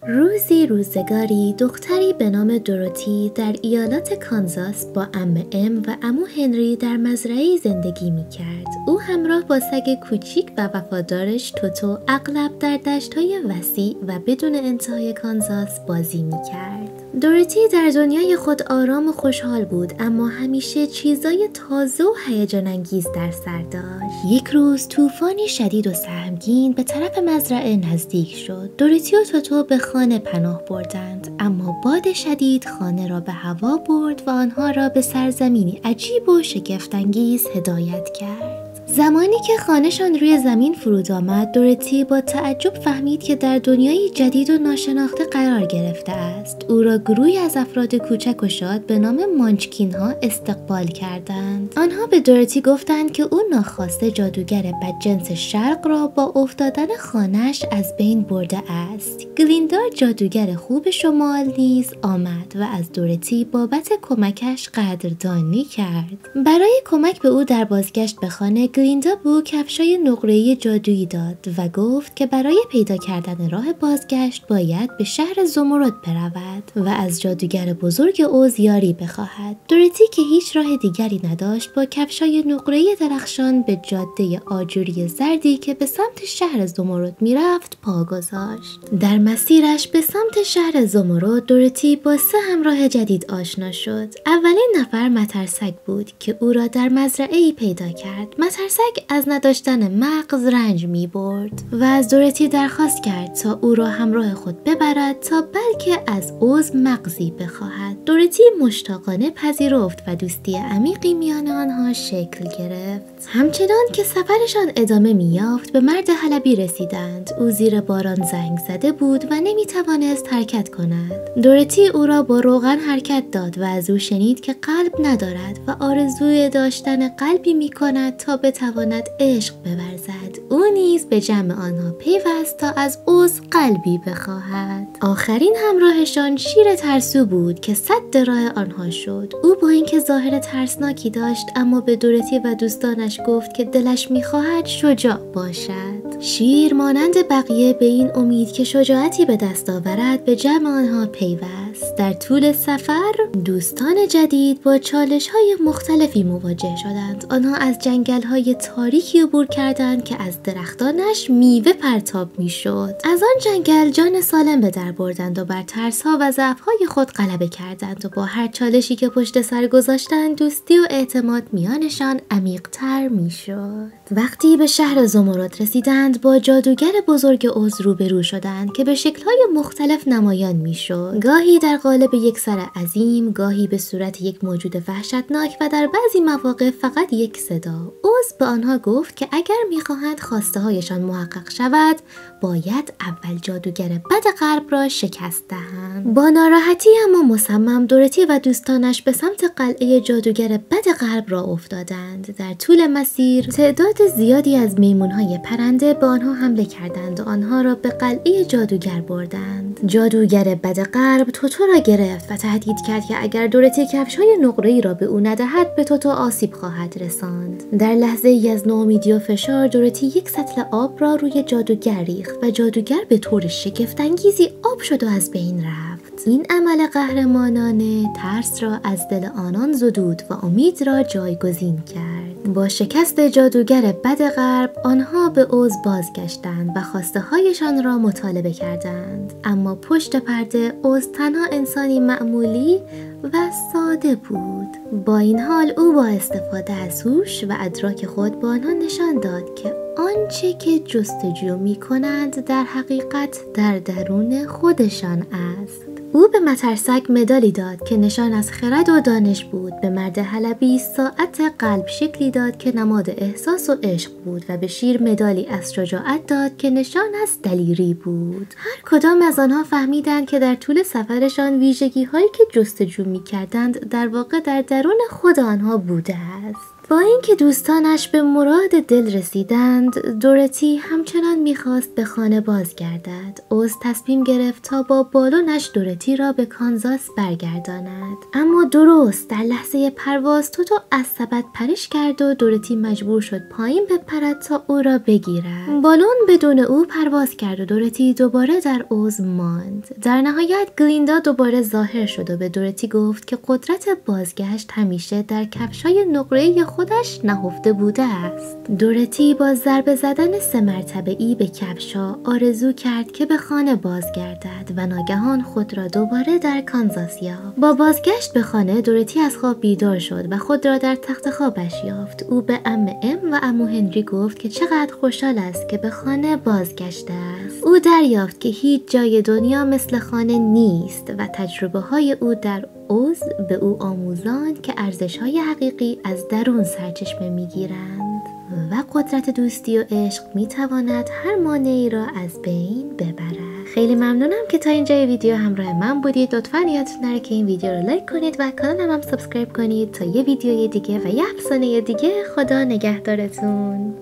روزی روزگاری دختری به نام دوروتی در ایالات کانزاس با عمه ام و عمو هنری در مزرعه‌ای زندگی می‌کرد. او همراه با سگ کوچیک و وفادارش توتو اغلب در دشت‌های وسیع و بدون انتهای کانزاس بازی می‌کرد. دوروتی در دنیای خود آرام و خوشحال بود، اما همیشه چیزای تازه و هیجان انگیز در سر داشت. یک روز طوفانی شدید و سهمگین به طرف مزرعه نزدیک شد. دوروتی و توتو به خانه پناه بردند، اما باد شدید خانه را به هوا برد و آنها را به سرزمینی عجیب و شگفت‌انگیز هدایت کرد. زمانی که خانه‌شان روی زمین فرود آمد، دوروتی با تعجب فهمید که در دنیای جدید و ناشناخته قرار گرفته است. او را گروهی از افراد کوچک و شاد به نام مانچکین‌ها استقبال کردند. آنها به دوروتی گفتند که او ناخواسته جادوگر بدجنس شرق را با افتادن خانه‌اش از بین برده است. گلیندا جادوگر خوب شمال نیز آمد و از دوروتی بابت کمکش قدردانی کرد. برای کمک به او در بازگشت به خانه، گلیندا به او کفشای نقره‌ای جادویی داد و گفت که برای پیدا کردن راه بازگشت باید به شهر زمرد برود و از جادوگر بزرگ اوز یاری بخواهد. دوروتی که هیچ راه دیگری نداشت، با کفشای نقره‌ای درخشان به جاده آجوری زردی که به سمت شهر زمرد میرفت پا گذاشت. در مسیرش به سمت شهر زمرد، دوروتی با 3 همراه جدید آشنا شد. اولین نفر مترسک بود که او را در مزرعه‌ای پیدا کرد. مترسک از نداشتن مغز رنج می برد و از دوروتی درخواست کرد تا او را همراه خود ببرد تا بلکه از اوز مغزی بخواهد. دوروتی مشتاقانه پذیرفت و دوستی عمیقی میان آنها شکل گرفت. همچنان که سفرشان ادامه می‌یافت، به مرد حلبی رسیدند. او زیر باران زنگ زده بود و نمی‌توانست حرکت کند. دوروتی او را با روغن حرکت داد و از او شنید که قلب ندارد و آرزوی داشتن قلبی می‌کند تا بتواند عشق بورزد. او نیز به جمع آنها پیوست تا از اوز قلبی بخواهد. آخرین همراهشان شیر ترسو بود که سد راه آنها شد. او با اینکه ظاهر ترسناکی داشت، اما به دوروتی و دوستانش گفت که دلش می‌خواهد شجاع باشد. شیر مانند بقیه به این امید که شجاعتی به دست آورد به جمع آنها پیوست. در طول سفر دوستان جدید با چالش‌های مختلفی مواجه شدند. آنها از جنگل‌های تاریکی عبور کردند که از درختانش میوه پرتاب می‌شد. از آن جنگل جان سالم به در بردند و بر ترس‌ها و ضعف‌های خود غلبه کردند و با هر چالشی که پشت سر گذاشتند، دوستی و اعتماد میانشان عمیق‌تر می‌شد. وقتی به شهر زمرد رسیدند، با جادوگر بزرگ اوز روبرو شدند که به شکل‌های مختلف نمایان می‌شد. گاهی در قالب یک سر عظیم، گاهی به صورت یک موجود وحشتناک و در بعضی مواقع فقط یک صدا. اوز به آنها گفت که اگر می‌خواهند خواسته‌هایشان محقق شود، باید اول جادوگر بد غرب را شکست دهند. با ناراحتی اما مصمم، دوروتی و دوستانش به سمت قلعه جادوگر بد غرب را افتادند. در طول مسیر تعداد زیادی از میمون‌های پرنده به آنها حمله کردند و آنها را به قلعه جادوگر بردند. جادوگر بد غرب توتو را گرفت و تهدید کرد که اگر دوروتی کفش‌های نقره‌ای را به او ندهد، به توتو آسیب خواهد رساند. در لحظه‌ای از ناامیدی و فشار، دوروتی یک سطل آب را روی جادوگر ریخت و جادوگر به طور شگفت‌انگیزی آب شد و از بین رفت. این عمل قهرمانانه ترس را از دل آنان زدود و امید را جایگزین کرد. با شکست جادوگر بد غرب، آنها به اوز بازگشتند و خواسته هایشان را مطالبه کردند. اما پشت پرده، اوز تنها انسانی معمولی و ساده بود. با این حال او با استفاده از هوش و ادراک خود به آنها نشان داد که آنچه که جستجو می کنند در حقیقت در درون خودشان است. او به مترسک مدالی داد که نشان از خرد و دانش بود. به مرد حلبی ساعت قلب شکلی داد که نماد احساس و عشق بود و به شیر مدالی از شجاعت داد که نشان از دلیری بود. هر کدام از آنها فهمیدند که در طول سفرشان ویژگی هایی که جستجو می کردند در واقع در درون خود آنها بوده است. با اینکه دوستانش به مراد دل رسیدند، دورتی همچنان میخواست به خانه بازگردد. اوز تصمیم گرفت تا با بالونش دورتی را به کانزاس برگرداند. اما درست در لحظه پرواز توتو از سبد پرش کرد و دورتی مجبور شد پایین بپرد تا او را بگیرد. بالون بدون او پرواز کرد و دورتی دوباره در اوز ماند. در نهایت گلیندا دوباره ظاهر شد و به دورتی گفت که قدرت بازگشت همیشه در کفشای نقره‌ای خودش نهفته بوده است. دورتی با ضربه زدن 3 مرتبه‌ای به کفشا آرزو کرد که به خانه بازگردد و ناگهان خود را دوباره در کانزاس یافت. با بازگشت به خانه دورتی از خواب بیدار شد و خود را در تخت خوابش یافت. او به عمه ام و عمو هنری گفت که چقدر خوشحال است که به خانه بازگشته است. او دریافت که هیچ جای دنیا مثل خانه نیست و تجربه های او در اوز به او آموزاند که ارزش‌های حقیقی از درون سرچشمه می‌گیرند و قدرت دوستی و عشق می‌تواند هر مانعی را از بین ببرد. خیلی ممنونم که تا اینجای ویدیو همراه من بودید. لطفاً یادتون نره که این ویدیو رو لایک کنید و کانالم هم سابسکرایب کنید تا یه ویدیوی دیگه و یه افسانه دیگه. خدا نگهدارتون.